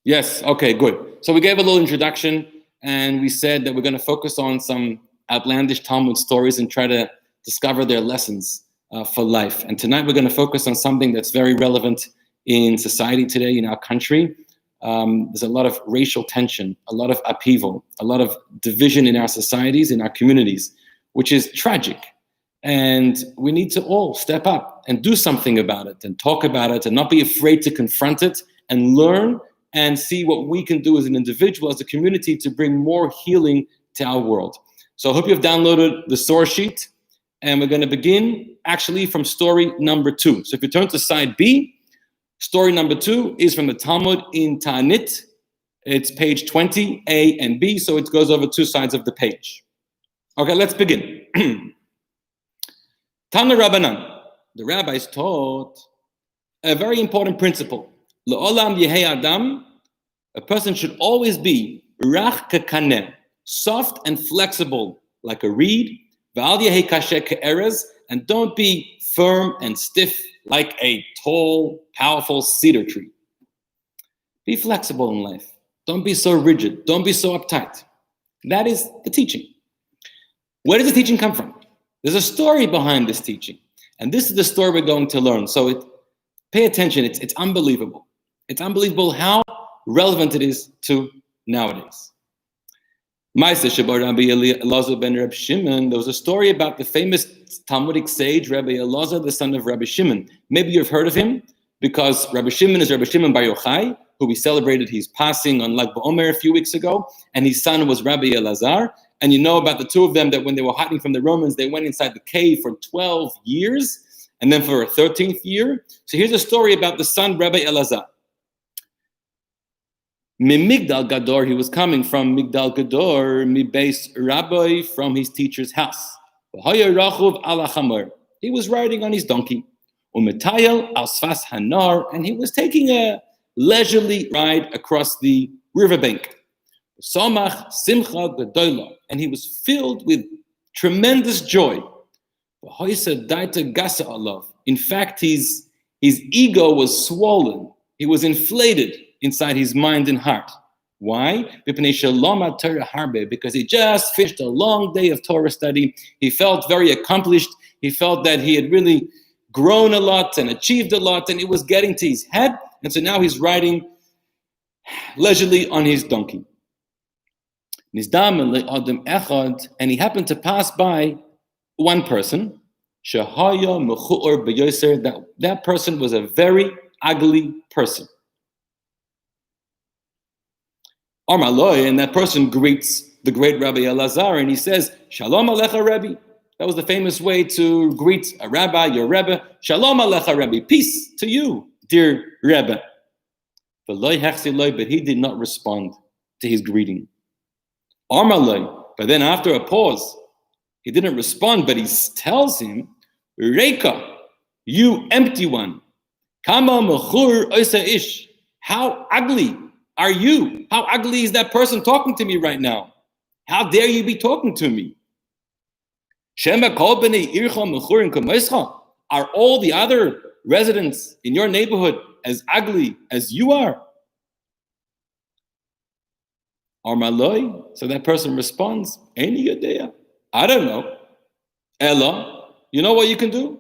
Yes, okay, good. So we gave a little introduction and we said that we're going to focus on some outlandish Talmud stories and try to discover their lessons for life. And tonight we're going to focus on something that's very relevant in society today, in our country. There's a lot of racial tension, a lot of upheaval, a lot of division in our societies, in our communities, which is tragic. And we need to all step up and do something about it and talk about it and not be afraid to confront it and learn and see what we can do as an individual, as a community, to bring more healing to our world. So I hope you've downloaded the source sheet, and we're going to begin actually from story number 2. So if you turn to side B, story number 2 is from the Talmud in Ta'anit. It's page 20, A and B, so it goes over 2 sides of the page. Okay, let's begin. Tana Rabbanan, the rabbis taught a very important principle. Le'olam yehei adam, a person should always be rach kekaneh, soft and flexible like a reed, v'al yehei kasher ke'erez, and don't be firm and stiff like a tall, powerful cedar tree. Be flexible in life. Don't be so rigid. Don't be so uptight. That is the teaching. Where does the teaching come from? There's a story behind this teaching. And this is the story we're going to learn. So pay attention. It's unbelievable. It's unbelievable how relevant it is to nowadays. There was a story about the famous Talmudic sage, Rabbi Elazar, the son of Rabbi Shimon. Maybe you've heard of him because Rabbi Shimon is Rabbi Shimon Bar Yochai, who we celebrated his passing on Lag BaOmer a few weeks ago, and his son was Rabbi Elazar. And you know about the two of them that when they were hiding from the Romans, they went inside the cave for 12 years, and then for a 13th year. So here's a story about the son, Rabbi Elazar. Migdal Gador, he was coming from Migdal Gador, Beis Rabbi, from his teacher's house. He was riding on his donkey. Umetayel al Sfas Hanar, and he was taking a leisurely ride across the riverbank. Somach Simcha Gedola, and he was filled with tremendous joy. In fact, his ego was swollen. He was inflated inside his mind and heart. Why? Because he just finished a long day of Torah study. He felt very accomplished. He felt that he had really grown a lot and achieved a lot, and it was getting to his head. And so now he's riding leisurely on his donkey. And he happened to pass by one person. That person was a very ugly person. And that person greets the great Rabbi Elazar and he says, Shalom Alecha Rebbe. That was the famous way to greet a rabbi, your Rebbe. Shalom Alecha Rebbe. Peace to you, dear Rebbe. But he did not respond to his greeting. But then after a pause, he didn't respond, but he tells him, Reika, you empty one. Kama mechur oisa ish. How ugly are you? How ugly is that person talking to me right now? How dare you be talking to me? Are all the other residents in your neighborhood as ugly as you are? So that person responds, I don't know. Ella, you know what you can do?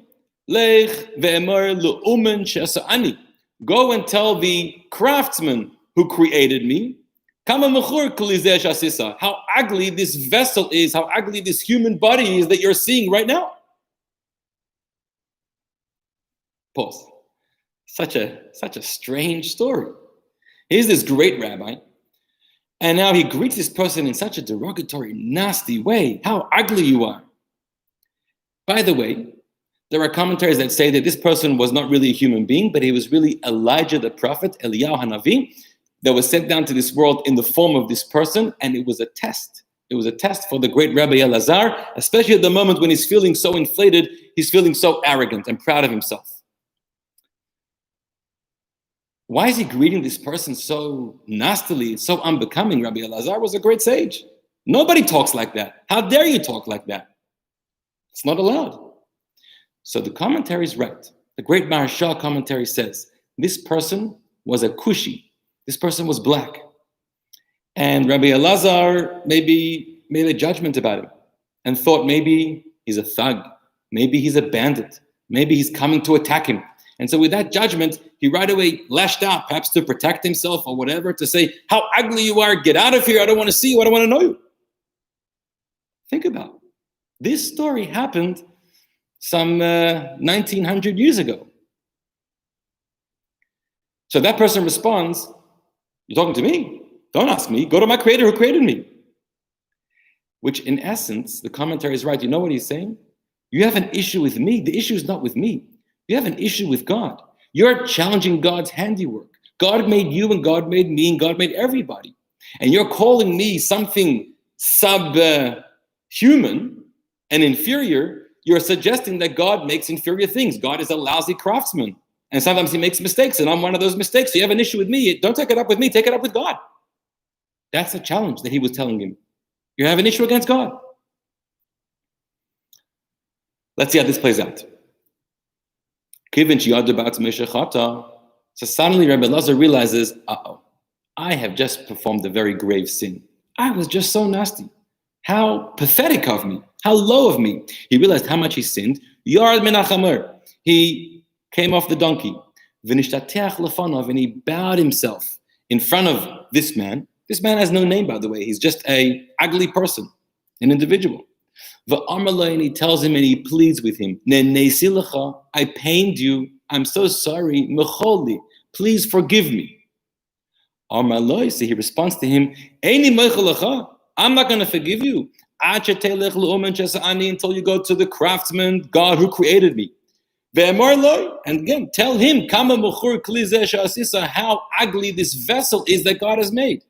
Go and tell the craftsman who created me, how ugly this vessel is, how ugly this human body is that you're seeing right now. Pause. Such a strange story. Here's this great rabbi, and now he greets this person in such a derogatory, nasty way. How ugly you are. By the way, there are commentaries that say that this person was not really a human being, but he was really Elijah the prophet, Eliyahu Hanavi, that was sent down to this world in the form of this person, and it was a test. It was a test for the great Rabbi Elazar, especially at the moment when he's feeling so inflated, he's feeling so arrogant and proud of himself. Why is he greeting this person so nastily, so unbecoming? Rabbi Elazar was a great sage. Nobody talks like that. How dare you talk like that? It's not allowed. So the commentary is right. The great Maharshal commentary says, this person was a Kushi. This person was black. And Rabbi Elazar maybe made a judgment about him and thought maybe he's a thug, maybe he's a bandit, maybe he's coming to attack him. And so with that judgment, he right away lashed out, perhaps to protect himself or whatever, to say, how ugly you are, get out of here, I don't want to see you, I don't want to know you. Think about it. This story happened some 1900 years ago. So that person responds, you're talking to me? Don't ask me, go to my creator who created me. Which in essence, the commentary is right. You know what he's saying? You have an issue with me. The issue is not with me. You have an issue with God. You're challenging God's handiwork. God made you and God made me and God made everybody. And you're calling me something subhuman and inferior. You're suggesting that God makes inferior things. God is a lousy craftsman. And sometimes he makes mistakes, and I'm one of those mistakes. So you have an issue with me. Don't take it up with me. Take it up with God. That's a challenge that he was telling him. You have an issue against God. Let's see how this plays out. So suddenly Rabbi Elazar realizes, I have just performed a very grave sin. I was just so nasty. How pathetic of me. How low of me. He realized how much he sinned. Yard min hachamer. He came off the donkey. And he bowed himself in front of this man. This man has no name, by the way. He's just an ugly person, an individual. And he tells him and he pleads with him. I pained you. I'm so sorry. Please forgive me. So he responds to him, I'm not going to forgive you until you go to the craftsman, God who created me. And again, tell him how ugly this vessel is that God has made.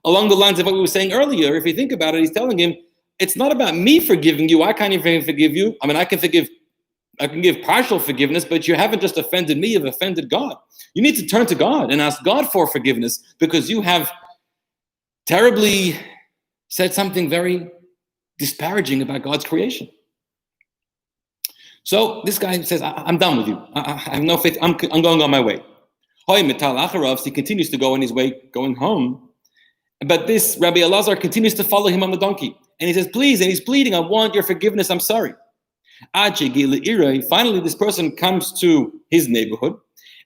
Along the lines of what we were saying earlier, if you think about it, he's telling him, it's not about me forgiving you. I can't even forgive you. I mean, I can give partial forgiveness, but you haven't just offended me, you've offended God. You need to turn to God and ask God for forgiveness because you have terribly said something very disparaging about God's creation. So this guy says, I'm done with you. I have no faith. I'm going on my way. He continues to go on his way, going home. But this Rabbi Elazar continues to follow him on the donkey. And he says, please, and he's pleading, I want your forgiveness, I'm sorry. Finally, this person comes to his neighborhood.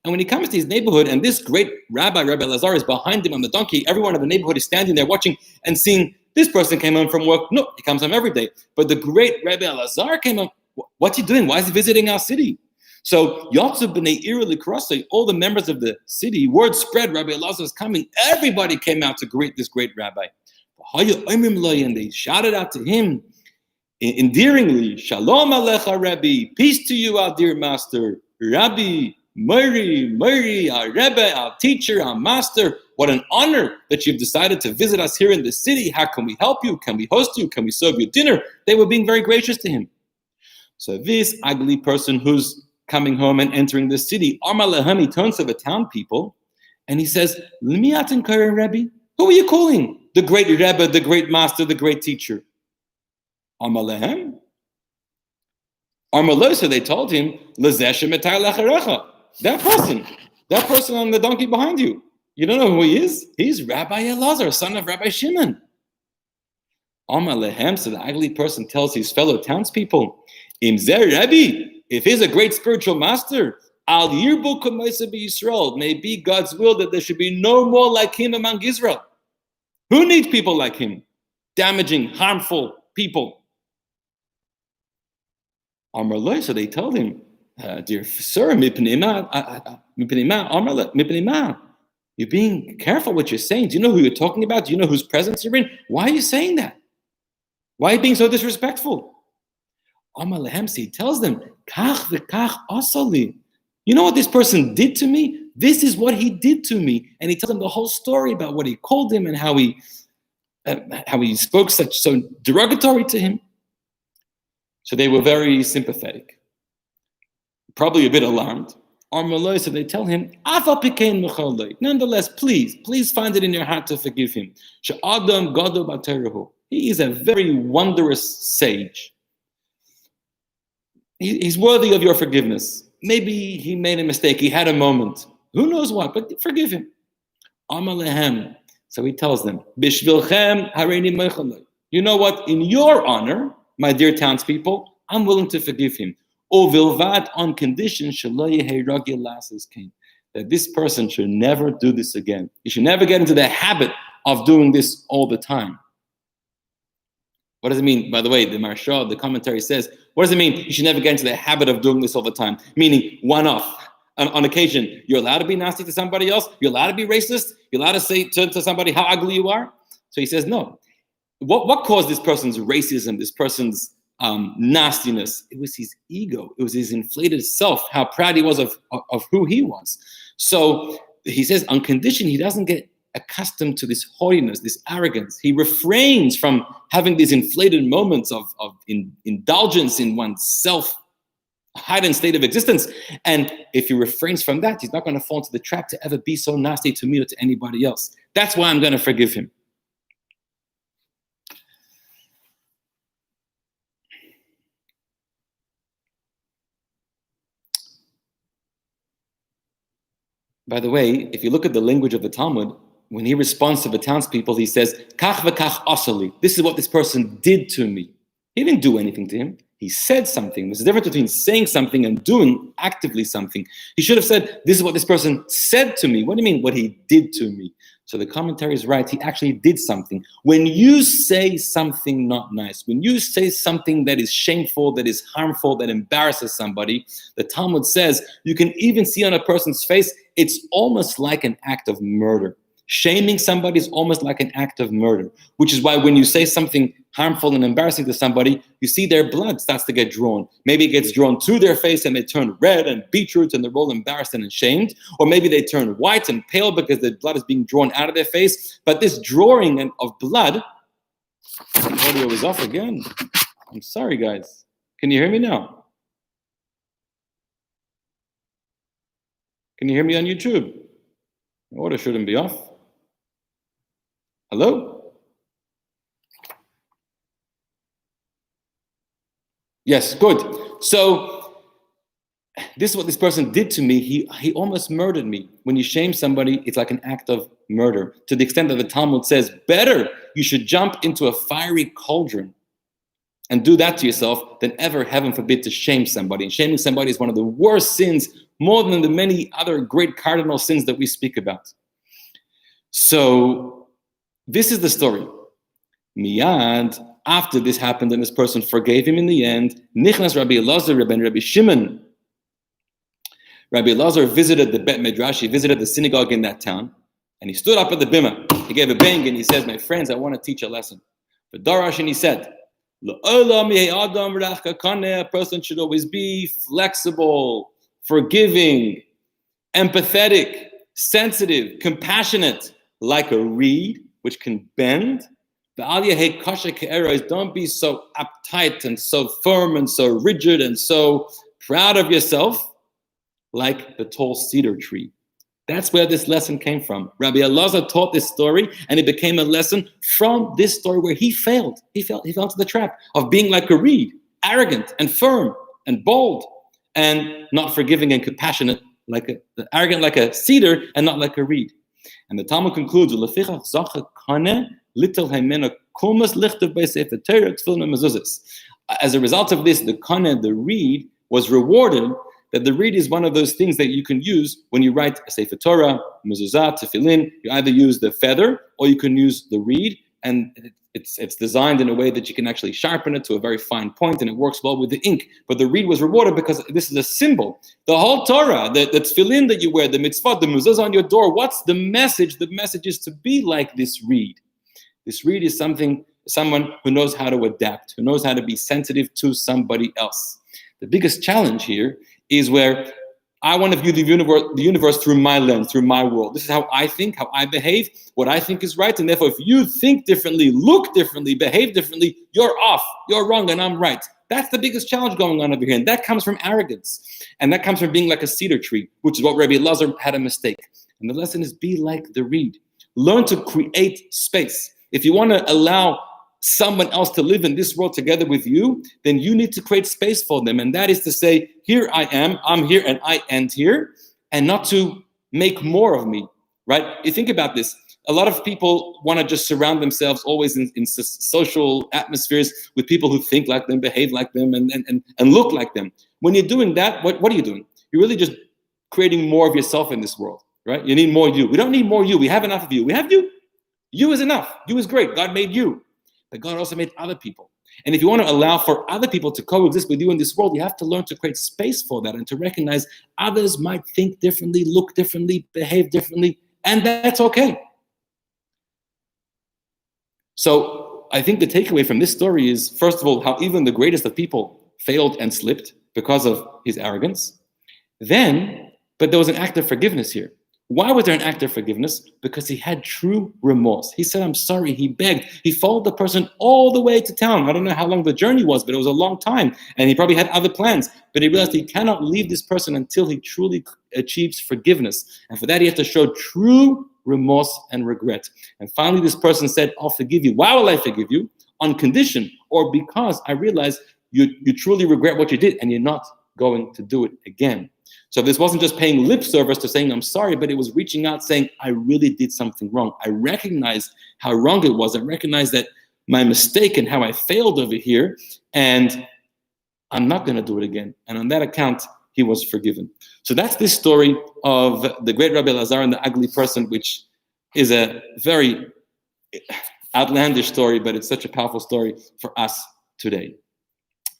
And when he comes to his neighborhood, and this great Rabbi Elazar, is behind him on the donkey, everyone in the neighborhood is standing there watching and seeing this person came home from work. No, he comes home every day. But the great Rabbi Elazar came home. What's he doing? Why is he visiting our city? So Yotzu b'nei Ira l'krasei, all the members of the city, word spread, Rabbi Elazar is coming. Everybody came out to greet this great rabbi. And they shouted out to him endearingly, Shalom alecha Rabbi, peace to you, our dear master. Rabbi, Mori, our Rebbe, our teacher, our master. What an honor that you've decided to visit us here in the city. How can we help you? Can we host you? Can we serve you dinner? They were being very gracious to him. So this ugly person who's coming home and entering the city, Amar lehem, he turns to the town people and he says, L'miatin kara Rebbe? Who are you calling? The great Rebbe, the great master, the great teacher. Amar lehem. Amar lo, so they told him, L'zeh shemetai lecharecha. That person on the donkey behind you. You don't know who he is? He's Rabbi Elazar, son of Rabbi Shimon. Amar lehem, so the ugly person tells his fellow townspeople, Im zeh Rebbe, if he's a great spiritual master, Al Yirbu K'maisa B'Yisrael, may be God's will that there should be no more like him among Israel. Who needs people like him? Damaging, harmful people. Amar lo, so they told him, dear sir, you're being careful what you're saying. Do you know who you're talking about? Do you know whose presence you're in? Why are you saying that? Why are you being so disrespectful? Amar lehem, he tells them, Kach v'kach asali. You know what this person did to me? This is what he did to me. And he tells them the whole story about what he called him and how he spoke so derogatory to him. So they were very sympathetic, probably a bit alarmed. So they tell him, nonetheless, please find it in your heart to forgive him. He is a very wondrous sage. He's worthy of your forgiveness. Maybe he made a mistake. He had a moment. Who knows what, but forgive him. Amalehem. So he tells them, Bishvilchem hareini mechalei. You know what? In your honor, my dear townspeople, I'm willing to forgive him. Ovilvat, on condition that this person should never do this again. He should never get into the habit of doing this all the time. What does it mean? By the way, the Maharsha, the commentary says, what does it mean? You should never get into the habit of doing this all the time. Meaning, one-off. On occasion, you're allowed to be nasty to somebody else. You're allowed to be racist. You're allowed to say to somebody how ugly you are. So he says, no. What caused this person's racism, this person's nastiness? It was his ego. It was his inflated self, how proud he was of who he was. So he says, on condition he doesn't get accustomed to this haughtiness, this arrogance. He refrains from having these inflated moments of indulgence in one's self, heightened state of existence. And if he refrains from that, he's not going to fall into the trap to ever be so nasty to me or to anybody else. That's why I'm going to forgive him. By the way, if you look at the language of the Talmud, when he responds to the townspeople, he says, Kach v'kach asali. This is what this person did to me. He didn't do anything to him. He said something. There's a difference between saying something and doing actively something. He should have said, this is what this person said to me. What do you mean, what he did to me? So the commentary is right. He actually did something. When you say something not nice, when you say something that is shameful, that is harmful, that embarrasses somebody, the Talmud says, you can even see on a person's face, it's almost like an act of murder. Shaming somebody is almost like an act of murder, which is why when you say something harmful and embarrassing to somebody, you see their blood starts to get drawn. Maybe it gets drawn to their face and they turn red and beetroots and they're all embarrassed and ashamed. Or maybe they turn white and pale because the blood is being drawn out of their face. But this drawing of blood, the audio is off again. I'm sorry, guys. Can you hear me now? Can you hear me on YouTube? The audio shouldn't be off. Hello? Yes, good. So this is what this person did to me. He almost murdered me. When you shame somebody, it's like an act of murder. To the extent that the Talmud says, better you should jump into a fiery cauldron and do that to yourself than ever, heaven forbid, to shame somebody. And shaming somebody is one of the worst sins, more than the many other great cardinal sins that we speak about. So this is the story. Miyad, after this happened and this person forgave him in the end, Nichnas Rabbi Elazar and Rabbi Shimon. Rabbi Elazar visited the Bet Midrash, he visited the synagogue in that town, and he stood up at the bima. He gave a bang and he said, my friends, I want to teach a lesson. The Darash, and he said, a person should always be flexible, forgiving, empathetic, sensitive, compassionate, like a reed which can bend. Don't be so uptight and so firm and so rigid and so proud of yourself like the tall cedar tree. That's where this lesson came from. Rabbi Elazar taught this story, and it became a lesson from this story where he failed. He fell into the trap of being like a reed, arrogant and firm and bold, and not forgiving and compassionate, arrogant like a cedar and not like a reed. And the Talmud concludes, as a result of this, the kaneh, the reed, was rewarded. That the reed is one of those things that you can use when you write a Sefer Torah, mezuzah, tefillin. You either use the feather or you can use the reed, and it's designed in a way that you can actually sharpen it to a very fine point, and it works well with the ink. But the reed was rewarded because this is a symbol. The whole Torah, the tefillin that you wear, the mitzvah, the mezuzah on your door, what's the message? The message is to be like this reed. This reed is someone who knows how to adapt, who knows how to be sensitive to somebody else. The biggest challenge here is where I want to view the universe through my lens, through my world. This is how I think, how I behave, what I think is right. And therefore, if you think differently, look differently, behave differently, you're off, you're wrong, and I'm right. That's the biggest challenge going on over here. And that comes from arrogance. And that comes from being like a cedar tree, which is what Rabbi Elazar had a mistake. And the lesson is be like the reed. Learn to create space. If you want to allow someone else to live in this world together with you, then you need to create space for them. And that is to say, here I am, I'm here, and I end here, and not to make more of me, right? You think about this. A lot of people want to just surround themselves always in social atmospheres with people who think like them, behave like them, and look like them. When you're doing that, what are you doing? You're really just creating more of yourself in this world, right? You need more you. We don't need more you. We have enough of you. We have you. You is enough. You is great. God made you. But God also made other people. And if you want to allow for other people to coexist with you in this world, you have to learn to create space for that and to recognize others might think differently, look differently, behave differently, and that's okay. So I think the takeaway from this story is, first of all, how even the greatest of people failed and slipped because of his arrogance. But there was an act of forgiveness here. Why was there an act of forgiveness? Because he had true remorse. He said, I'm sorry. He begged. He followed the person all the way to town. I don't know how long the journey was, but it was a long time. And he probably had other plans. But he realized he cannot leave this person until he truly achieves forgiveness. And for that, he has to show true remorse and regret. And finally, this person said, I'll forgive you. Why will I forgive you? On condition, or because I realize you truly regret what you did and you're not going to do it again. So this wasn't just paying lip service to saying, I'm sorry, but it was reaching out saying, I really did something wrong. I recognized how wrong it was. I recognized that my mistake and how I failed over here, and I'm not going to do it again. And on that account, he was forgiven. So that's this story of the great Rabbi Elazar and the ugly person, which is a very outlandish story, but it's such a powerful story for us today.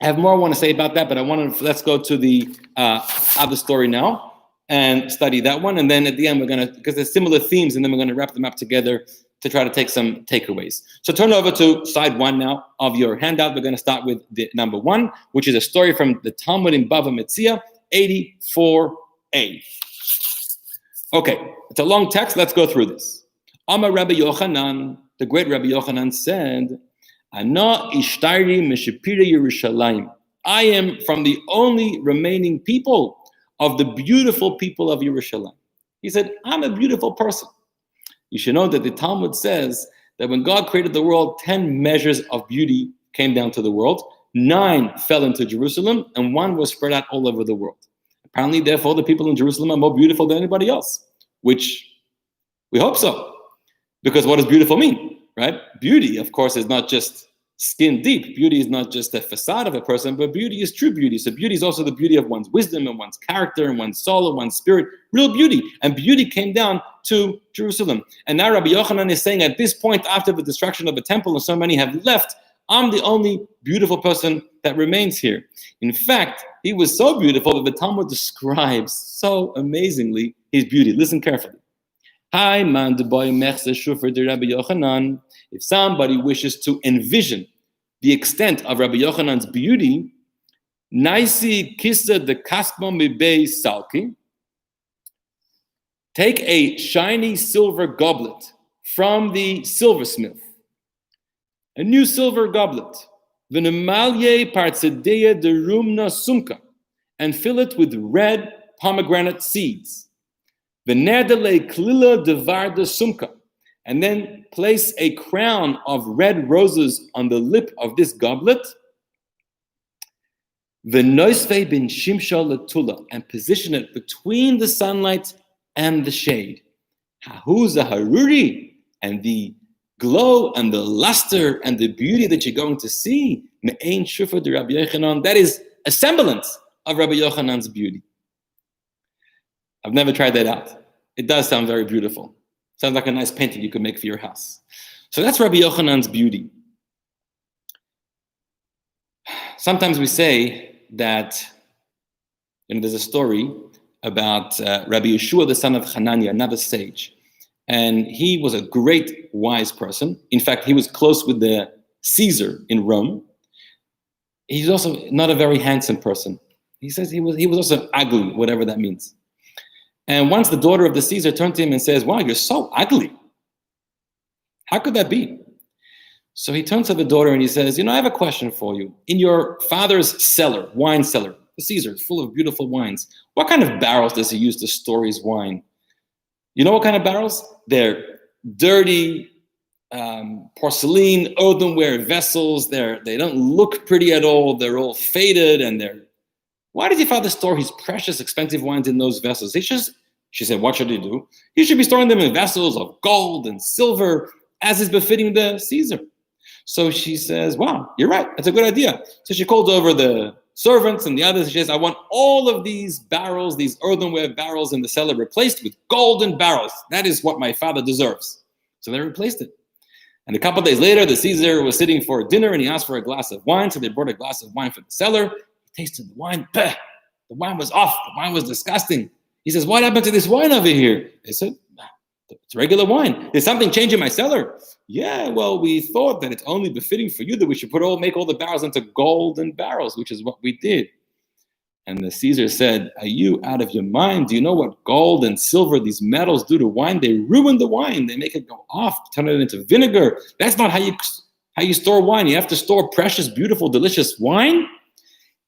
I have more I want to say about that, but let's go to the other story now and study that one. And then at the end, we're going to, because there's similar themes, and then we're going to wrap them up together to try to take some takeaways. So turn over to side 1 now of your handout. We're going to start with the number 1, which is a story from the Talmud in Bava Metzia, 84a. Okay, it's a long text. Let's go through this. Amar Rabbi Yochanan, the great Rabbi Yochanan said, Ana ishtari meshepira Yerushalayim. I am from the only remaining people of the beautiful people of Yerushalayim. He said, I'm a beautiful person. You should know that the Talmud says that when God created the world, 10 measures of beauty came down to the world. 9 fell into Jerusalem, and 1 was spread out all over the world. Apparently, therefore, the people in Jerusalem are more beautiful than anybody else, which we hope so. Because what does beautiful mean, right? Beauty, of course, is not just skin deep. Beauty is not just a facade of a person, but beauty is true beauty. So beauty is also the beauty of one's wisdom and one's character and one's soul and one's spirit, real beauty. And beauty came down to Jerusalem. And now Rabbi Yochanan is saying at this point, after the destruction of the temple and so many have left, I'm the only beautiful person that remains here. In fact, he was so beautiful that the Talmud describes so amazingly his beauty. Listen carefully. Hi, man, the boy Mechse Shufer de Rabbi Yochanan. If somebody wishes to envision the extent of Rabbi Yochanan's beauty, Naisi Kisa de Kaspa Mibei Salki. Take a shiny silver goblet from the silversmith, a new silver goblet, V'nemalye Partzedeya de Rumna Sumka, and fill it with red pomegranate seeds. V'nerdele Klila de Varda Sumka, and then place a crown of red roses on the lip of this goblet. V'noisve bin Shimsha Latula, and position it between the sunlight and the shade. Hahuza Haruri, and the glow and the luster and the beauty that you're going to see, Me'ein Shufa de Rabbi Yochanan, that is a semblance of Rabbi Yochanan's beauty. I've never tried that out. It does sound very beautiful. Sounds like a nice painting you could make for your house. So that's Rabbi Yochanan's beauty. Sometimes we say that, there's a story about Rabbi Yeshua, the son of Hananiah, another sage. And he was a great, wise person. In fact, he was close with the Caesar in Rome. He's also not a very handsome person. He says he was also ugly, whatever that means. And once the daughter of the Caesar turned to him and says, wow, you're so ugly. How could that be? So he turns to the daughter and he says, I have a question for you. In your father's cellar, wine cellar, the Caesar, full of beautiful wines, what kind of barrels does he use to store his wine? You know what kind of barrels? They're dirty, porcelain, earthenware vessels. They don't look pretty at all. They're all faded, and why does your father store his precious, expensive wines in those vessels? They just She said, what should he do? He should be storing them in vessels of gold and silver, as is befitting the Caesar. So she says, wow, you're right. That's a good idea. So she calls over the servants and the others. She says, I want all of these barrels, these earthenware barrels in the cellar replaced with golden barrels. That is what my father deserves. So they replaced it. And a couple of days later, the Caesar was sitting for dinner and he asked for a glass of wine. So they brought a glass of wine from the cellar. He tasted the wine. Bah! The wine was off. The wine was disgusting. He says, what happened to this wine over here? They said, it's regular wine. Did something change in my cellar? Yeah, well, we thought that it's only befitting for you that we should make all the barrels into golden barrels, which is what we did. And the Caesar said, are you out of your mind? Do you know what gold and silver, these metals, do to wine? They ruin the wine. They make it go off, turn it into vinegar. That's not how you store wine. You have to store precious, beautiful, delicious wine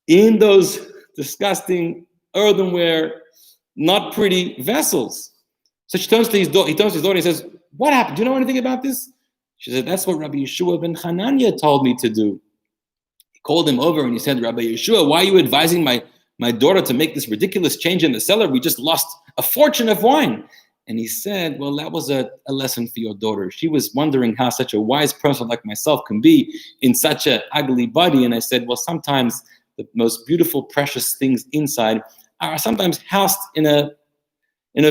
in those disgusting earthenware, not pretty vessels. So he turns to his daughter and he says, what happened? Do you know anything about this? She said, that's what Rabbi Yeshua ben Hanania told me to do. He called him over and he said, Rabbi Yeshua, why are you advising my daughter to make this ridiculous change in the cellar? We just lost a fortune of wine. And he said, well, that was a lesson for your daughter. She was wondering how such a wise person like myself can be in such an ugly body. And I said, well, sometimes the most beautiful, precious things inside are sometimes housed in a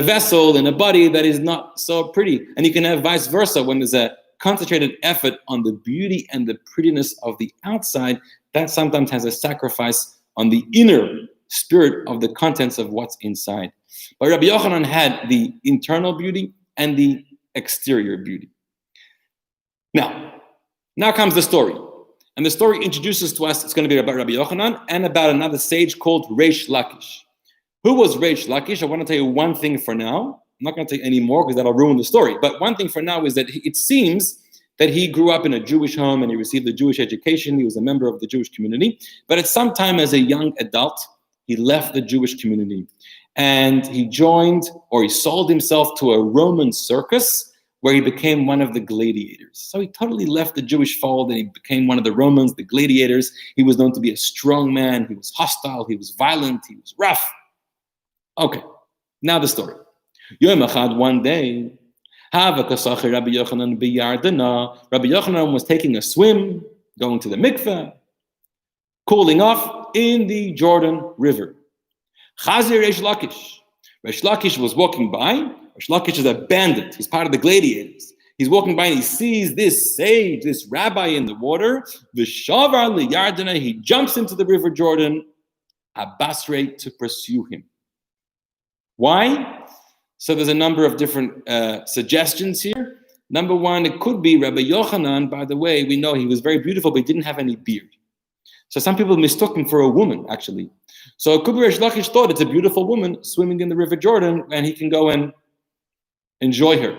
vessel, in a body that is not so pretty. And you can have vice versa when there's a concentrated effort on the beauty and the prettiness of the outside, that sometimes has a sacrifice on the inner spirit of the contents of what's inside. But Rabbi Yochanan had the internal beauty and the exterior beauty. Now comes the story. And the story introduces to us, it's going to be about Rabbi Yochanan and about another sage called Reish Lakish. Who was Reish Lakish? I want to tell you one thing for now. I'm not going to tell you any more because that'll ruin the story. But one thing for now is that it seems that he grew up in a Jewish home and he received a Jewish education. He was a member of the Jewish community. But at some time as a young adult, he left the Jewish community. And he sold himself to a Roman circus where he became one of the gladiators. So he totally left the Jewish fold and he became one of the Romans, the gladiators. He was known to be a strong man. He was hostile. He was violent. He was rough. Okay, now the story. Yom Echad, one day, Rabbi Yochanan was taking a swim, going to the mikveh, cooling off in the Jordan River. Chazir Reish Lakish. Reish Lakish was walking by. Reish Lakish is a bandit. He's part of the gladiators. He's walking by and he sees this sage, this rabbi in the water. V'shavar liyardena. He jumps into the River Jordan, Abasre, to pursue him. Why? So there's a number of different suggestions here. Number one, it could be Rabbi Yochanan. By the way, we know he was very beautiful, but he didn't have any beard. So some people mistook him for a woman, actually. So it could be Reish Lakish thought it's a beautiful woman swimming in the River Jordan, and he can go and enjoy her.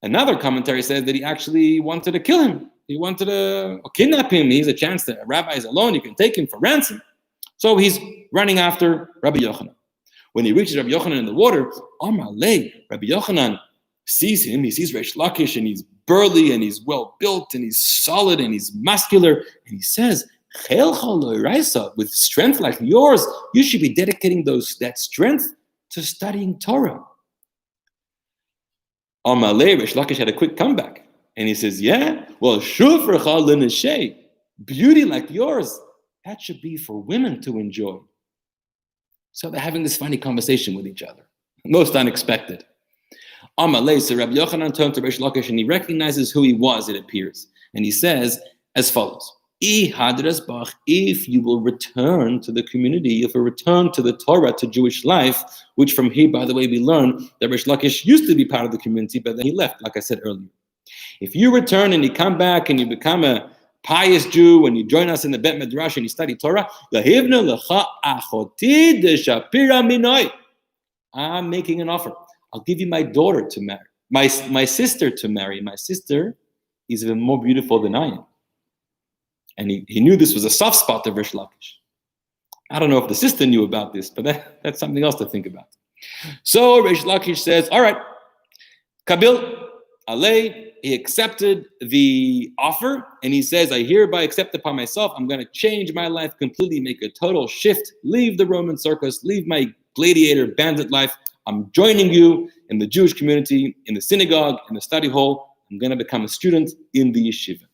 Another commentary says that he actually wanted to kill him. He wanted to kidnap him. He's a chance that a rabbi is alone. You can take him for ransom. So he's running after Rabbi Yochanan. When he reaches Rabbi Yochanan in the water, Amar Lei, Rabbi Yochanan sees him. He sees Reish Lakish, and he's burly, and he's well built, and he's solid, and he's muscular. And he says, with strength like yours, you should be dedicating that strength to studying Torah. Amar Lei, Reish Lakish had a quick comeback, and he says, yeah, well, beauty like yours, that should be for women to enjoy. So they're having this funny conversation with each other. Most unexpected. Amalei, so Rabbi Yochanan turned to Reish Lakish and he recognizes who he was, it appears. And he says as follows. If you will return to the community, if you return to the Torah, to Jewish life, which from here, by the way, we learn that Reish Lakish used to be part of the community, but then he left, like I said earlier. If you return and you come back and you become a pious Jew and you join us in the Bet Midrash and you study Torah, I'm making an offer. I'll give you my daughter to marry, my sister to marry. My sister is even more beautiful than I am. And he knew this was a soft spot of Reish Lakish. I don't know if the sister knew about this, but that's something else to think about. So Reish Lakish says, all right, Kabil, Alei, he accepted the offer, and he says, I hereby accept upon myself, I'm going to change my life completely, make a total shift, leave the Roman circus, leave my gladiator bandit life. I'm joining you in the Jewish community, in the synagogue, in the study hall. I'm going to become a student in the yeshiva.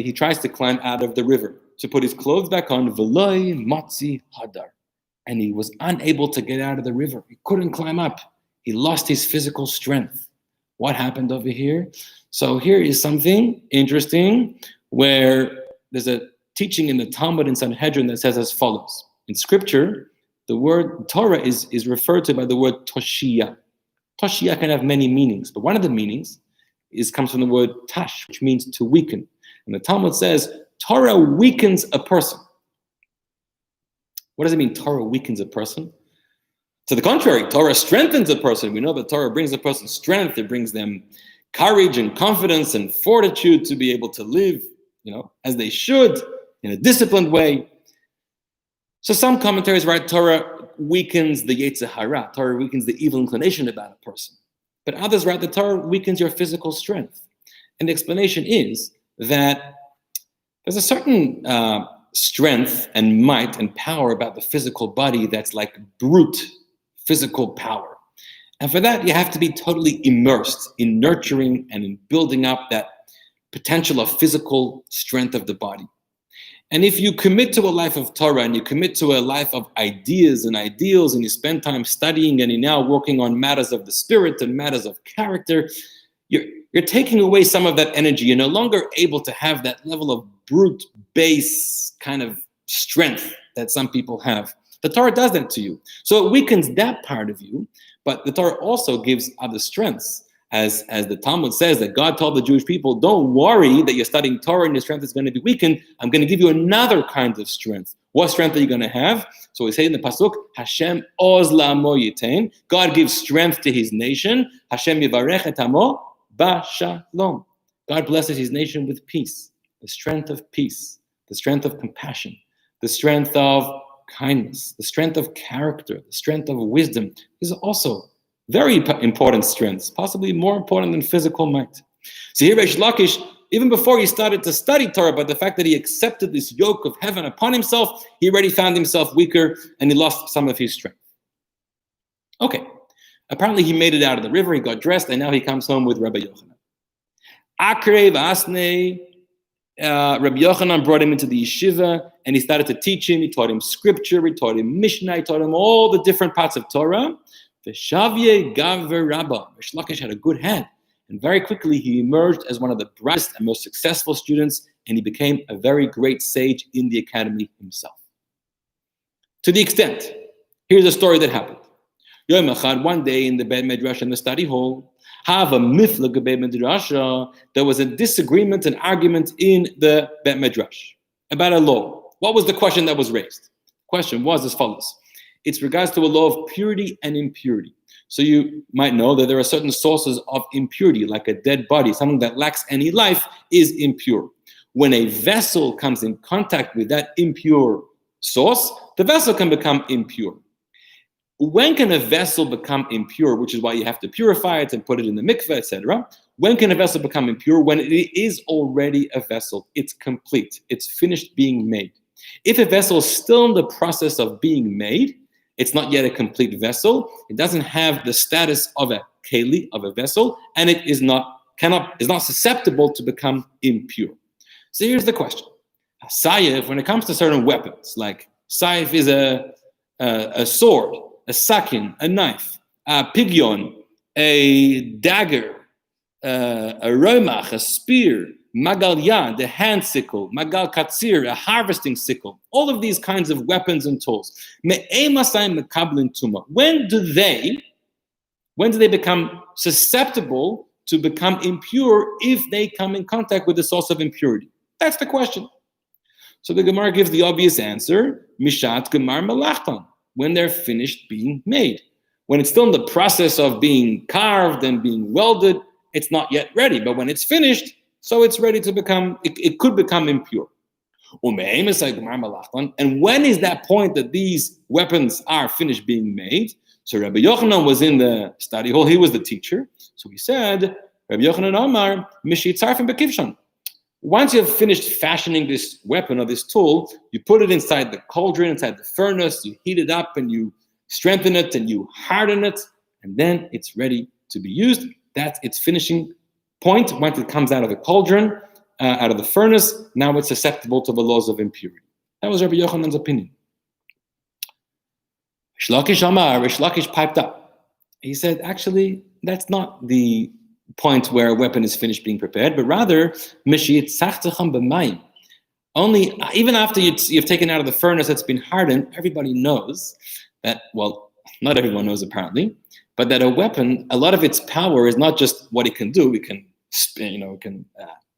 He tries to climb out of the river to put his clothes back on. And he was unable to get out of the river. He couldn't climb up. He lost his physical strength. What happened over here? So here is something interesting where there's a teaching in the Talmud in Sanhedrin that says as follows. In scripture, the word Torah is referred to by the word Toshia. Toshia can have many meanings, but one of the meanings comes from the word tash, which means to weaken. And the Talmud says, Torah weakens a person. What does it mean, Torah weakens a person? To the contrary, Torah strengthens a person. We know that Torah brings a person strength. It brings them courage and confidence and fortitude to be able to live, as they should, in a disciplined way. So some commentaries write Torah weakens the Yetzer Hara. Torah weakens the evil inclination about a person. But others write that Torah weakens your physical strength. And the explanation is that there's a certain strength and might and power about the physical body that's like brute physical power. And for that, you have to be totally immersed in nurturing and in building up that potential of physical strength of the body. And if you commit to a life of Torah and you commit to a life of ideas and ideals and you spend time studying and you're now working on matters of the spirit and matters of character, you're taking away some of that energy. You're no longer able to have that level of brute base kind of strength that some people have. The Torah does that to you. So it weakens that part of you, but the Torah also gives other strengths. As the Talmud says, that God told the Jewish people, don't worry that you're studying Torah and your strength is going to be weakened. I'm going to give you another kind of strength. What strength are you going to have? So we say in the Pasuk, Hashem oz la'amo yitain. God gives strength to his nation. Hashem yivarech et amo b'shalom. God blesses his nation with peace. The strength of peace. The strength of compassion. The strength of kindness. The strength of character. The strength of wisdom. These are also very important strengths, possibly more important than physical might. So here Reish Lakish, even before he started to study Torah, but the fact that he accepted this yoke of heaven upon himself, he already found himself weaker and he lost some of his strength. Okay, apparently he made it out of the river, he got dressed, and now he comes home with Rabbi Yochanan. Akrei v'asnei, Rabbi Yochanan brought him into the yeshiva and he started to teach him. He taught him scripture, he taught him Mishnah, he taught him all the different parts of Torah. Veshavye Gaver Rabba. Reish Lakish had a good head. And very quickly he emerged as one of the brightest and most successful students, and he became a very great sage in the academy himself. To the extent, here's a story that happened. Yom Echad, one day in the Beit Midrash in the study hall, have a miflag Beit Midrash, there was a disagreement, an argument in the Beit Midrash about a law. What was the question that was raised? The question was as follows. It's regards to a law of purity and impurity. So you might know that there are certain sources of impurity, like a dead body, something that lacks any life is impure. When a vessel comes in contact with that impure source, the vessel can become impure. When can a vessel become impure, which is why you have to purify it and put it in the mikveh, etc.? When can a vessel become impure? When it is already a vessel. It's complete. It's finished being made. If a vessel is still in the process of being made, it's not yet a complete vessel. It doesn't have the status of a keli, of a vessel, and it is not susceptible to become impure. So here's the question. A saif, when it comes to certain weapons, like saif is a sword, a sakin, a knife, a pigyon, a dagger, a romach, a spear, magal yad, the hand sickle, magal katsir, a harvesting sickle, all of these kinds of weapons and tools. When do they become susceptible to become impure if they come in contact with the source of impurity? That's the question. So the Gemara gives the obvious answer, mishat gemar melachtan, when they're finished being made. When it's still in the process of being carved and being welded, it's not yet ready. But when it's finished, so it's ready to become, it could become impure. And when is that point that these weapons are finished being made? So Rabbi Yochanan was in the study hall, he was the teacher. So he said, Rabbi Yochanan Amar, Mishi Tzarfim Bekivshan. Once you have finished fashioning this weapon or this tool, you put it inside the cauldron, inside the furnace, you heat it up and you strengthen it and you harden it, and then it's ready to be used. That's its finishing point. Once it comes out of the cauldron, out of the furnace, now it's susceptible to the laws of impurity. That was Rabbi Yochanan's opinion. Rish Lakish piped up. He said, actually, that's not the point where a weapon is finished being prepared, but rather, only even after you've taken out of the furnace that's been hardened, everybody knows that, well, not everyone knows apparently, but that a weapon, a lot of its power is not just what it can do. It can,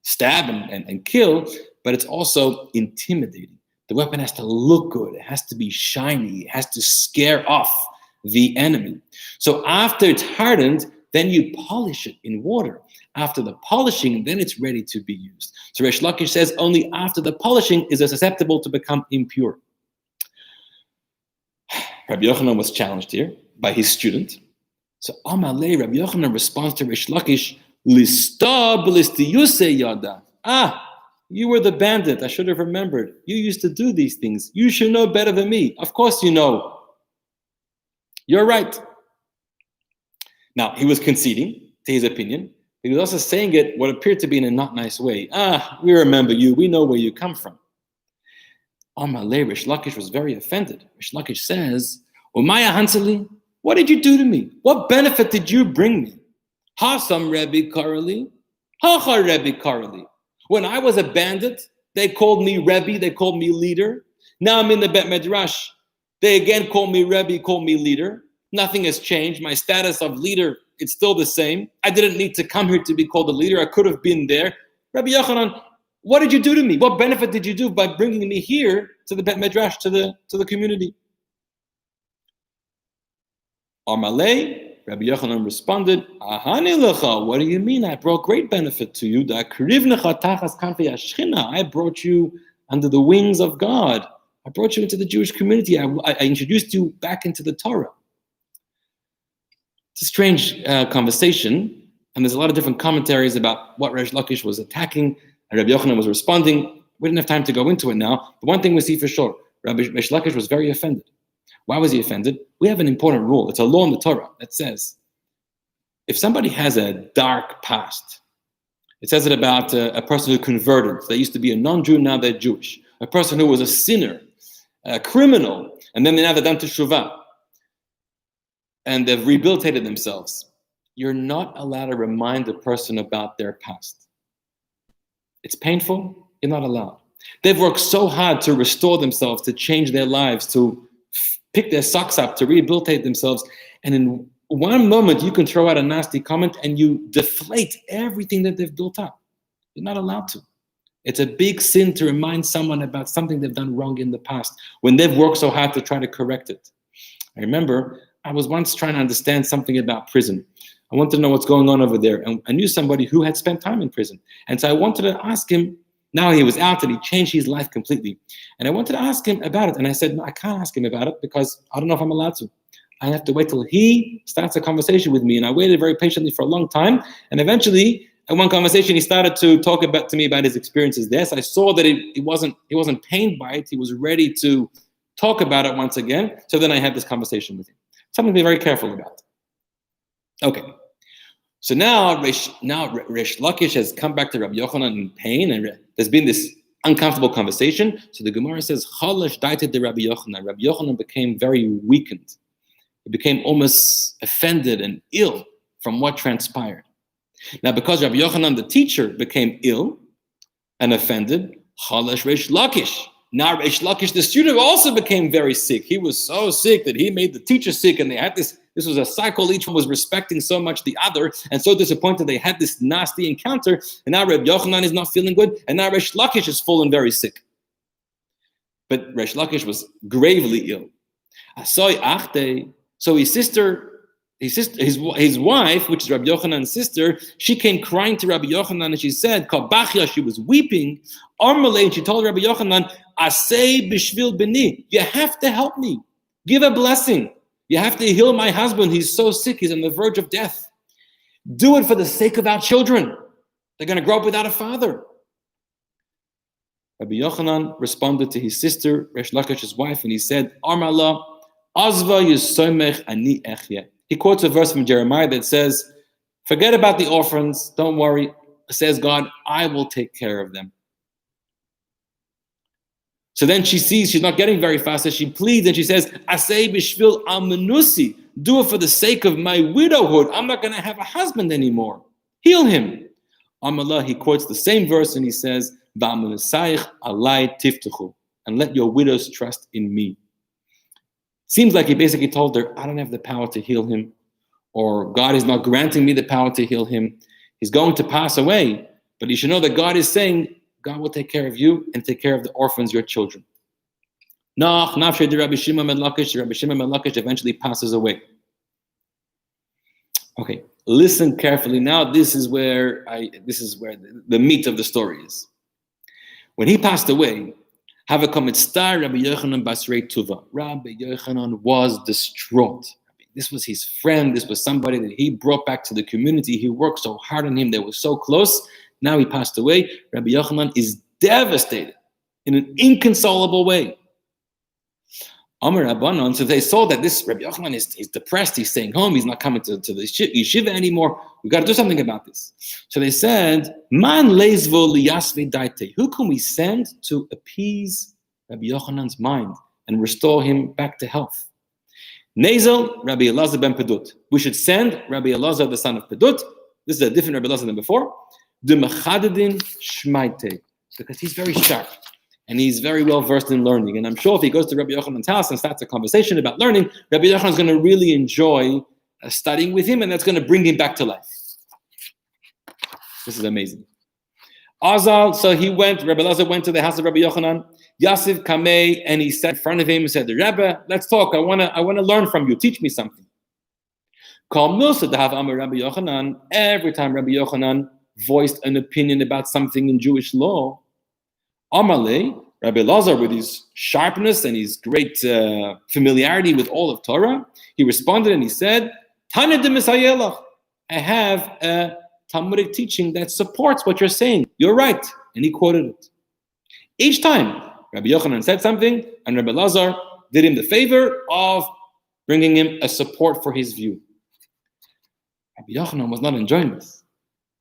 stab and kill, but it's also intimidating. The weapon has to look good. It has to be shiny. It has to scare off the enemy. So after it's hardened, then you polish it in water. After the polishing, then it's ready to be used. So Rish Lakish says only after the polishing is it susceptible to become impure. Rabbi Yochanan was challenged here by his student. So Amalei, Rabbi Yochanan responds to Rish Lakish, Lista b'listiyuse yada. You were the bandit. I should have remembered. You used to do these things. You should know better than me. Of course you know. You're right. Now, he was conceding to his opinion. He was also saying it what appeared to be in a not nice way. We remember you. We know where you come from. Amalei, Rish Lakish was very offended. Rish Lakish says, Umaya Hanseli, what did you do to me? What benefit did you bring me? Hasam Rebbe Karali, Hacha Rebbe Karali. When I was a bandit, they called me Rebbe, they called me leader. Now I'm in the Bet Midrash. They again call me Rebbe, call me leader. Nothing has changed. My status of leader, it's still the same. I didn't need to come here to be called a leader. I could have been there. Rabbi Yochanan, what did you do to me? What benefit did you do by bringing me here to the Bet Midrash, to the community? Amalei, Rabbi Yochanan responded, Ahani lecha, what do you mean? I brought great benefit to you. I brought you under the wings of God. I brought you into the Jewish community. I introduced you back into the Torah. It's a strange conversation, and there's a lot of different commentaries about what Rish Lakish was attacking and Rabbi Yochanan was responding. We didn't have time to go into it now, but one thing we see for sure, Rish Lakish was very offended. Why was he offended? We have an important rule. It's a law in the Torah that says, if somebody has a dark past, it says it about a person who converted. They used to be a non-Jew, now they're Jewish. A person who was a sinner, a criminal, and then now they're done teshuvah, and they've rehabilitated themselves. You're not allowed to remind the person about their past. It's painful. You're not allowed. They've worked so hard to restore themselves, to change their lives, to pick their socks up, to rehabilitate themselves. And in one moment, you can throw out a nasty comment and you deflate everything that they've built up. You're not allowed to. It's a big sin to remind someone about something they've done wrong in the past when they've worked so hard to try to correct it. I remember I was once trying to understand something about prison. I wanted to know what's going on over there. And I knew somebody who had spent time in prison. And so I wanted to ask him, now he was out and he changed his life completely. And I wanted to ask him about it. And I said, no, I can't ask him about it because I don't know if I'm allowed to. I have to wait till he starts a conversation with me. And I waited very patiently for a long time. And eventually, in one conversation, he started to talk to me about his experiences there. So I saw that he wasn't pained by it. He was ready to talk about it once again. So then I had this conversation with him. Something to be very careful about. Okay. So now Rish Lakish has come back to Rabbi Yochanan in pain, and there's been this uncomfortable conversation. So the Gemara says, Chalash daited the Rabbi Yochanan. Rabbi Yochanan became very weakened. He became almost offended and ill from what transpired. Now, because Rabbi Yochanan, the teacher, became ill and offended, Chalash Rish Lakish. Now Rish Lakish, the student, also became very sick. He was so sick that he made the teacher sick, and they had this was a cycle. Each one was respecting so much the other, and so disappointed they had this nasty encounter, and now Rabbi Yochanan is not feeling good, and now Rish Lakish is fallen very sick. But Rish Lakish was gravely ill. So his wife, which is Rabbi Yochanan's sister, she came crying to Rabbi Yochanan and she said, Kabachya, she was weeping, Armalei, and she told Rabbi Yochanan, Asay bishvil bini, you have to help me. Give a blessing. You have to heal my husband. He's so sick. He's on the verge of death. Do it for the sake of our children. They're going to grow up without a father. Rabbi Yochanan responded to his sister, Resh Lakish's wife, and he said, Armala, Azva Yusomech Ani Echye. He quotes a verse from Jeremiah that says, forget about the orphans, don't worry. Says God, I will take care of them. So then she sees she's not getting very fast, so she pleads and she says, Asay bishvil almanusi, do it for the sake of my widowhood. I'm not going to have a husband anymore. Heal him. Amallah, he quotes the same verse and he says, Va'amanusayich alai tiftuchu, and let your widows trust in me. Seems like he basically told her, I don't have the power to heal him, or God is not granting me the power to heal him. He's going to pass away, but you should know that God is saying, God will take care of you and take care of the orphans, your children. Rabbi Shimon ben Lakish eventually passes away. Okay, listen carefully. Now this is where the meat of the story is. When he passed away, Rabbi Yochanan Basrei Tuva. Rabbi Yochanan was distraught. This was his friend. This was somebody that he brought back to the community. He worked so hard on him. They were so close. Now he passed away. Rabbi Yochanan is devastated in an inconsolable way. Amar Rabbanon, so they saw that this Rabbi Yochanan is depressed. He's staying home. He's not coming to the yeshiva anymore. We've got to do something about this. So they said, Man leizvo liyasve daite. Who can we send to appease Rabbi Yochanan's mind and restore him back to health? Nezel, Rabbi Elazar ben Pedut. We should send Rabbi Elazar, the son of Pedut. This is a different Rabbi Elazar than before. De mechadedin shmaite. Because he's very sharp. And he's very well versed in learning. And I'm sure if he goes to Rabbi Yochanan's house and starts a conversation about learning, Rabbi Yochanan is going to really enjoy studying with him, and that's going to bring him back to life. This is amazing. Azal, so Rabbi Elazar went to the house of Rabbi Yochanan. Yasif Kamei, and he sat in front of him and said, Rebbe, let's talk. I want to learn from you. Teach me something. Rabbi Yochanan, every time Rabbi Yochanan voiced an opinion about something in Jewish law, Amalei, Rabbi Elazar, with his sharpness and his great familiarity with all of Torah, he responded and he said, Tana de Misayelach, I have a Talmudic teaching that supports what you're saying. You're right. And he quoted it. Each time Rabbi Yochanan said something, and Rabbi Elazar did him the favor of bringing him a support for his view. Rabbi Yochanan was not enjoying this.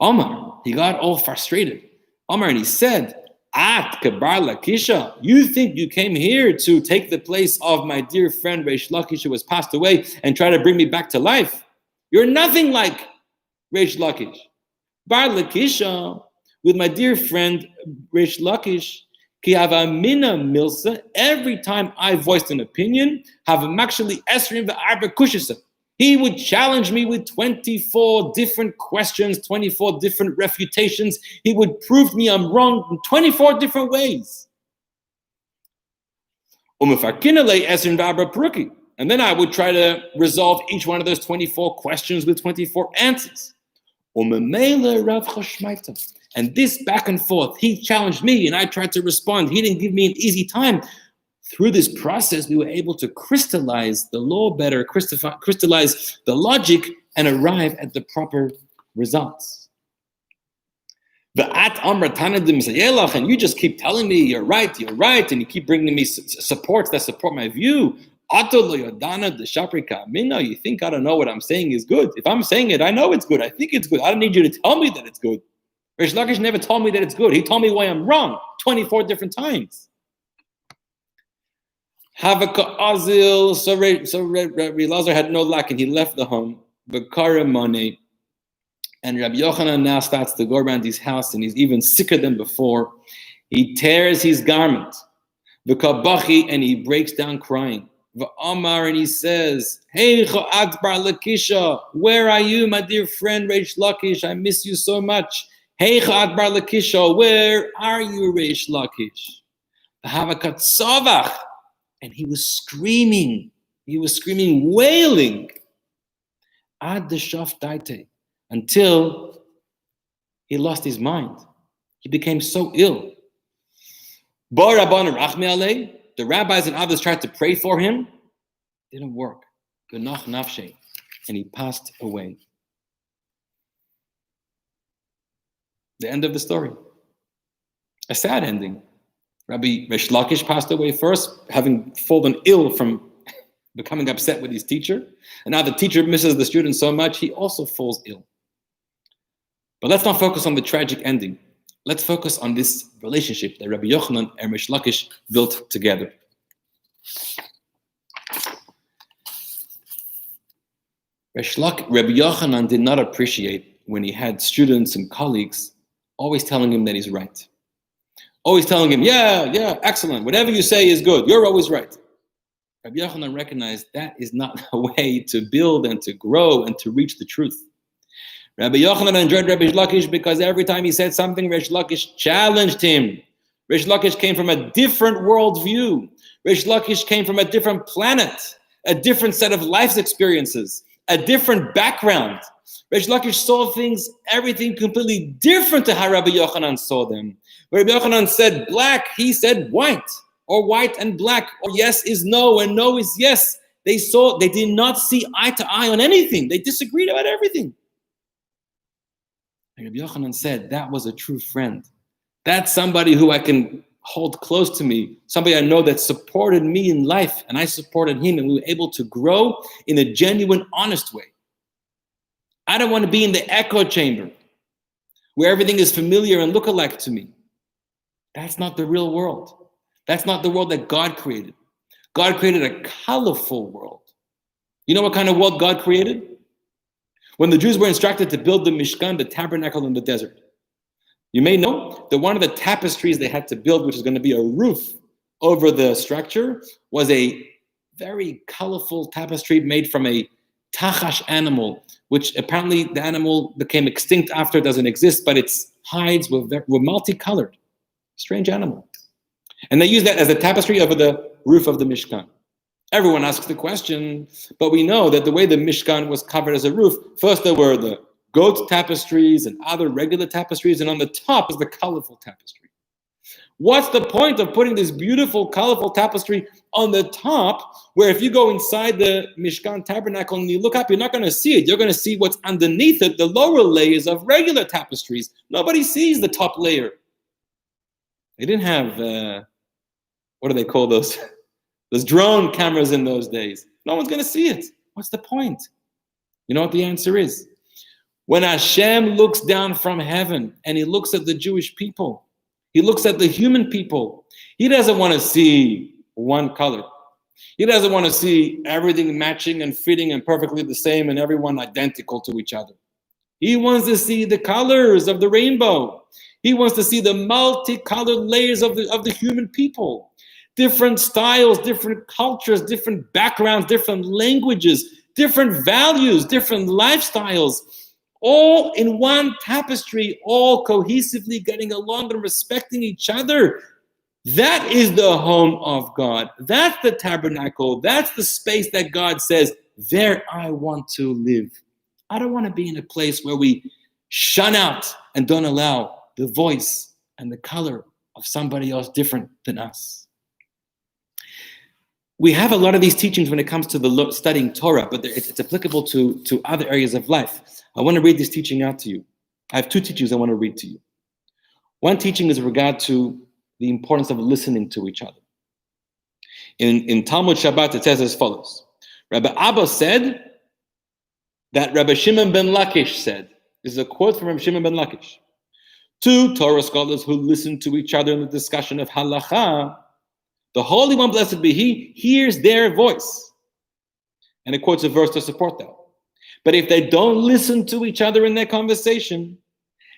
Omar, he got all frustrated. Omar, and he said, At Kabar Lakisha, you think you came here to take the place of my dear friend Reish Lakish, who has passed away, and try to bring me back to life? You're nothing like Reish Lakish. Bar Lakisha, with my dear friend Reish Lakish, Ki hava mina milsa, every time I voiced an opinion, have actually esrim v'arba kushisa. He would challenge me with 24 different questions, 24 different refutations. He would prove me I'm wrong in 24 different ways. And then I would try to resolve each one of those 24 questions with 24 answers. And this back and forth, he challenged me and I tried to respond. He didn't give me an easy time. Through this process, we were able to crystallize the law better, crystallize the logic, and arrive at the proper results. And you just keep telling me you're right, and you keep bringing me supports that support my view. You think I don't know what I'm saying is good? If I'm saying it, I know it's good. I think it's good. I don't need you to tell me that it's good. Reish Lakish never told me that it's good. He told me why I'm wrong 24 different times. Havaka Azil, so Rabbi Elazar had no luck and he left the home. Bakara Money. And Rabbi Yochanan now starts to go around his house and he's even sicker than before. He tears his garment. V'kabachi, and he breaks down crying. V'amar, and he says, Hey, Cho'at bar Lakisha, where are you, my dear friend Reish Lakish? I miss you so much. Hey, Cho'at bar Lakisha, where are you, Reish Lakish? V'havakat Savach. And he was screaming, wailing, ad the shaf daite, until he lost his mind. He became so ill. The rabbis and others tried to pray for him. Didn't work. And he passed away. The end of the story. A sad ending. Rabbi Resh Lakish passed away first, having fallen ill from becoming upset with his teacher. And now the teacher misses the student so much, he also falls ill. But let's not focus on the tragic ending. Let's focus on this relationship that Rabbi Yochanan and Resh Lakish built together. Rabbi Yochanan did not appreciate when he had students and colleagues always telling him that he's right. Always telling him, yeah, excellent. Whatever you say is good. You're always right. Rabbi Yochanan recognized that is not a way to build and to grow and to reach the truth. Rabbi Yochanan enjoyed Rabbi Lakish because every time he said something, Resh Lakish challenged him. Resh Lakish came from a different worldview. Resh Lakish came from a different planet, a different set of life experiences, a different background. Resh Lakish saw everything completely different to how Rabbi Yochanan saw them. When Rabbi Yochanan said black, he said white, or white and black, or yes is no, and no is yes. They did not see eye to eye on anything. They disagreed about everything. And Rabbi Yochanan said, that was a true friend. That's somebody who I can hold close to me, somebody I know that supported me in life, and I supported him, and we were able to grow in a genuine, honest way. I don't want to be in the echo chamber where everything is familiar and look-alike to me. That's not the real world. That's not the world that God created. God created a colorful world. You know what kind of world God created? When the Jews were instructed to build the Mishkan, the tabernacle in the desert, you may know that one of the tapestries they had to build, which is going to be a roof over the structure, was a very colorful tapestry made from a tachash animal, which apparently the animal became extinct after, it doesn't exist, but its hides were multicolored. Strange animal. And they used that as a tapestry over the roof of the Mishkan. Everyone asks the question, but we know that the way the Mishkan was covered as a roof, first there were the goat tapestries and other regular tapestries, and on the top is the colorful tapestry. What's the point of putting this beautiful, colorful tapestry on the top, where if you go inside the Mishkan tabernacle and you look up, you're not going to see it. You're going to see what's underneath it, the lower layers of regular tapestries. Nobody sees the top layer. They didn't have, what do they call those? Those drone cameras in those days. No one's going to see it. What's the point? You know what the answer is? When Hashem looks down from heaven and he looks at the Jewish people, he looks at the human people, he doesn't want to see one color. He doesn't want to see everything matching and fitting and perfectly the same and everyone identical to each other. He wants to see the colors of the rainbow. He wants to see the multicolored layers of the human people. Different styles, different cultures, different backgrounds, different languages, different values, different lifestyles, all in one tapestry, all cohesively getting along and respecting each other. That is the home of God. That's the tabernacle. That's the space that God says, there I want to live. I don't want to be in a place where we shun out and don't allow the voice and the color of somebody else different than us. We have a lot of these teachings when it comes to studying Torah, but it's applicable to other areas of life. I want to read this teaching out to you. I have two teachings I want to read to you. One teaching is in regard to the importance of listening to each other. In Talmud Shabbat, it says as follows. Rabbi Abba said that Rabbi Shimon ben Lakish said. This is a quote from Rabbi Shimon ben Lakish. Two Torah scholars who listen to each other in the discussion of halacha, the Holy One, blessed be He, hears their voice. And it quotes a verse to support that. But if they don't listen to each other in their conversation,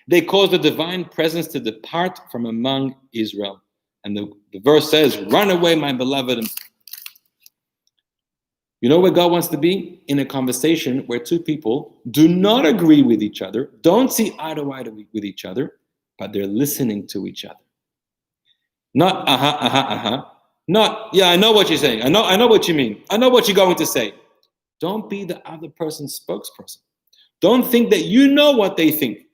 they cause the divine presence to depart from among Israel. And the verse says, run away, my beloved. You know where God wants to be? In a conversation where two people do not agree with each other, don't see eye to eye with each other, but they're listening to each other. Not, Not, yeah, I know what you're saying. I know what you mean. I know what you're going to say. Don't be the other person's spokesperson. Don't think that you know what they think.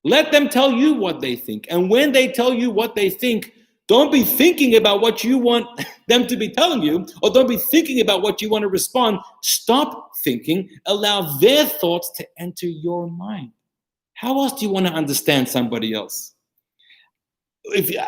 Let them tell you what they think. And when they tell you what they think, don't be thinking about what you want them to be telling you, or don't be thinking about what you want to respond. Stop thinking. Allow their thoughts to enter your mind. How else do you want to understand somebody else?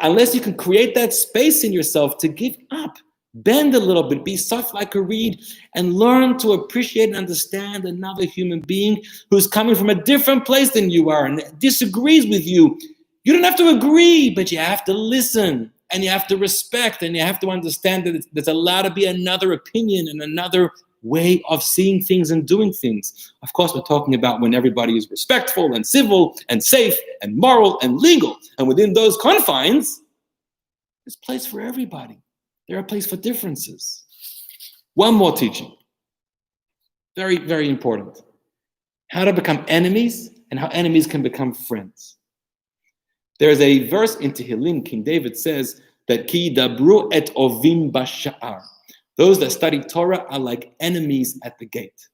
Unless you can create that space in yourself to give up, bend a little bit, be soft like a reed, and learn to appreciate and understand another human being who's coming from a different place than you are and disagrees with you. You don't have to agree, but you have to listen, and you have to respect, and you have to understand that there's allowed to be another opinion and another way of seeing things and doing things. Of course, we're talking about when everybody is respectful and civil and safe and moral and legal. And within those confines, there's place for everybody. There's a place for differences. One more teaching. Very, very important. How to become enemies and how enemies can become friends. There is a verse in Tehillim, King David says that Ki dabru et ovim basha'ar. Those that study Torah are like enemies at the gate.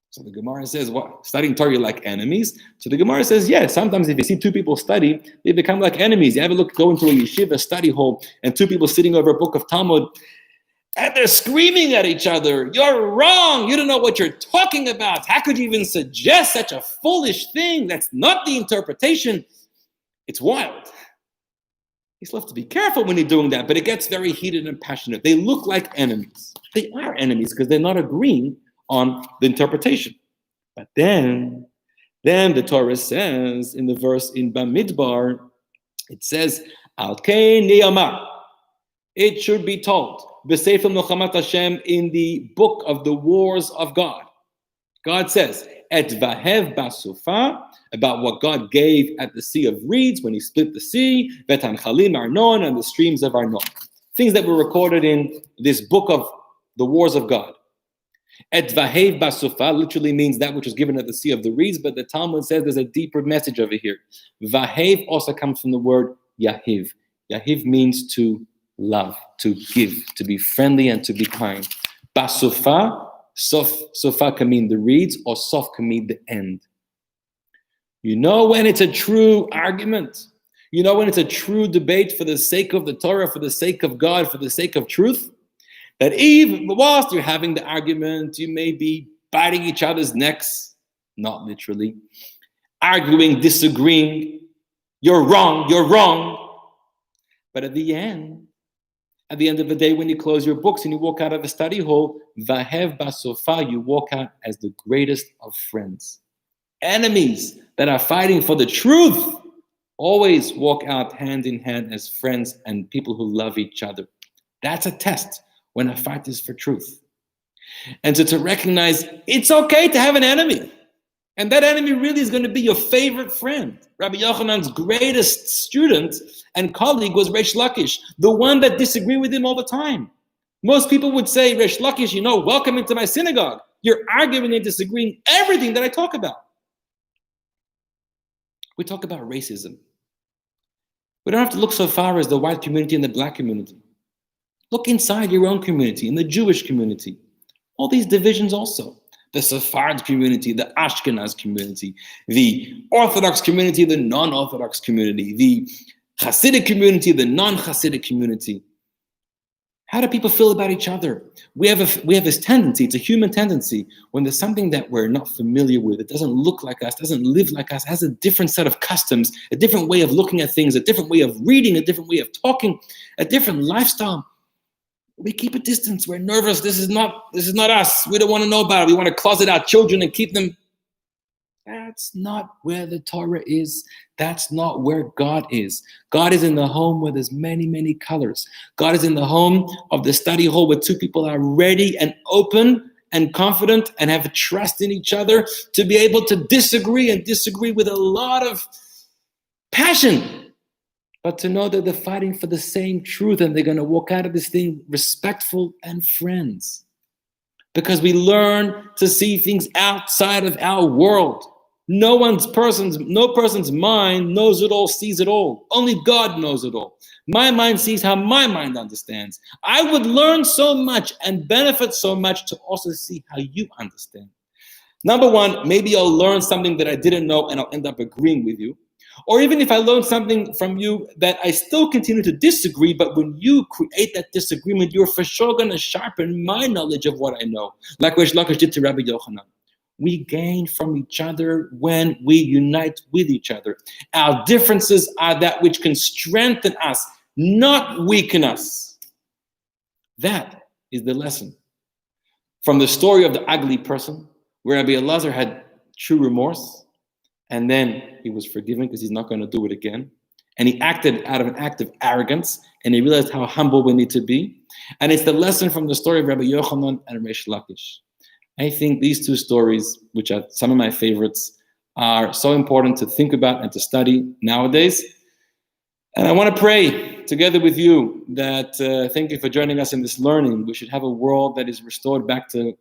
So the Gemara says, what? Studying Torah, you're like enemies? So the Gemara says, yeah, sometimes if you see two people study, they become like enemies. You ever go into a yeshiva study hall and two people sitting over a book of Talmud and they're screaming at each other, you're wrong, you don't know what you're talking about. How could you even suggest such a foolish thing? That's not the interpretation. It's wild. You still have to be careful when you're doing that, but it gets very heated and passionate. They look like enemies. They are enemies because they're not agreeing on the interpretation. But then the Torah says in the verse in Bamidbar, it says, Al Kain Niyamar. It should be told, B'Sefer Milchamat Hashem, in the book of the wars of God. God says, Et Vahev Basufa, about what God gave at the Sea of Reeds when he split the sea, Vetan Chalim Arnon, and the streams of Arnon. Things that were recorded in this book of the wars of God. Et Vahev Basufa literally means that which was given at the Sea of the Reeds, but the Talmud says there's a deeper message over here. Vahev also comes from the word Yahiv. Yahiv means to love, to give, to be friendly and to be kind. Basufa, Sofa can mean the reeds, or Sof can mean the end. You know when it's a true argument. You know when it's a true debate for the sake of the Torah, for the sake of God, for the sake of truth. That even whilst you're having the argument, you may be biting each other's necks, not literally, arguing, disagreeing. You're wrong. But at the end of the day, when you close your books and you walk out of the study hall, Vahev Basofa, you walk out as the greatest of friends. Enemies that are fighting for the truth always walk out hand in hand as friends and people who love each other. That's a test when a fight is for truth. And so to recognize it's okay to have an enemy. And that enemy really is going to be your favorite friend. Rabbi Yochanan's greatest student and colleague was Reish Lakish, the one that disagreed with him all the time. Most people would say, Reish Lakish, welcome into my synagogue. You're arguing and disagreeing everything that I talk about. We talk about racism. We don't have to look so far as the white community and the black community. Look inside your own community, in the Jewish community. All these divisions also. The Sephardi community, the Ashkenaz community, the Orthodox community, the non-Orthodox community, the Hasidic community, the non-Hasidic community. How do people feel about each other? We have this tendency, it's a human tendency, when there's something that we're not familiar with, it doesn't look like us, doesn't live like us, has a different set of customs, a different way of looking at things, a different way of reading, a different way of talking, a different lifestyle. We keep a distance. We're nervous. This is not us. We don't want to know about it. We want to closet our children and keep them. That's not where the Torah is. That's not where God is. God is in the home where there's many, many colors. God is in the home of the study hall where two people are ready and open and confident and have trust in each other to be able to disagree with a lot of passion. But to know that they're fighting for the same truth and they're going to walk out of this thing respectful and friends. Because we learn to see things outside of our world. No person's mind knows it all, sees it all. Only God knows it all. My mind sees how my mind understands. I would learn so much and benefit so much to also see how you understand. Number one, maybe I'll learn something that I didn't know and I'll end up agreeing with you. Or even if I learn something from you that I still continue to disagree, but when you create that disagreement, you're for sure going to sharpen my knowledge of what I know, like Reish Lakish did to Rabbi Yochanan. We gain from each other when we unite with each other. Our differences are that which can strengthen us, not weaken us. That is the lesson. From the story of the ugly person, where Rabbi Elazar had true remorse, and then he was forgiven because he's not going to do it again. And he acted out of an act of arrogance, and he realized how humble we need to be. And it's the lesson from the story of Rabbi Yochanan and Reish Lakish. I think these two stories, which are some of my favorites, are so important to think about and to study nowadays. And I want to pray together with you that thank you for joining us in this learning. We should have a world that is restored back to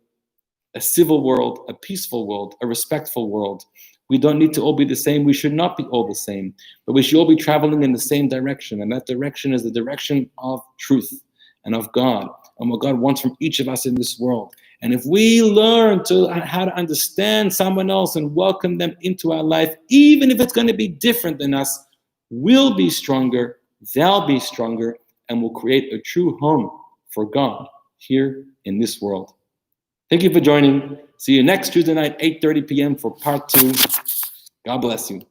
a civil world, a peaceful world, a respectful world. We don't need to all be the same. We should not be all the same, but we should all be traveling in the same direction. And that direction is the direction of truth and of God and what God wants from each of us in this world. And if we learn how to understand someone else and welcome them into our life, even if it's going to be different than us, we'll be stronger, they'll be stronger, and we'll create a true home for God here in this world. Thank you for joining. See you next Tuesday night, 8:30 p.m. for part 2. God bless you.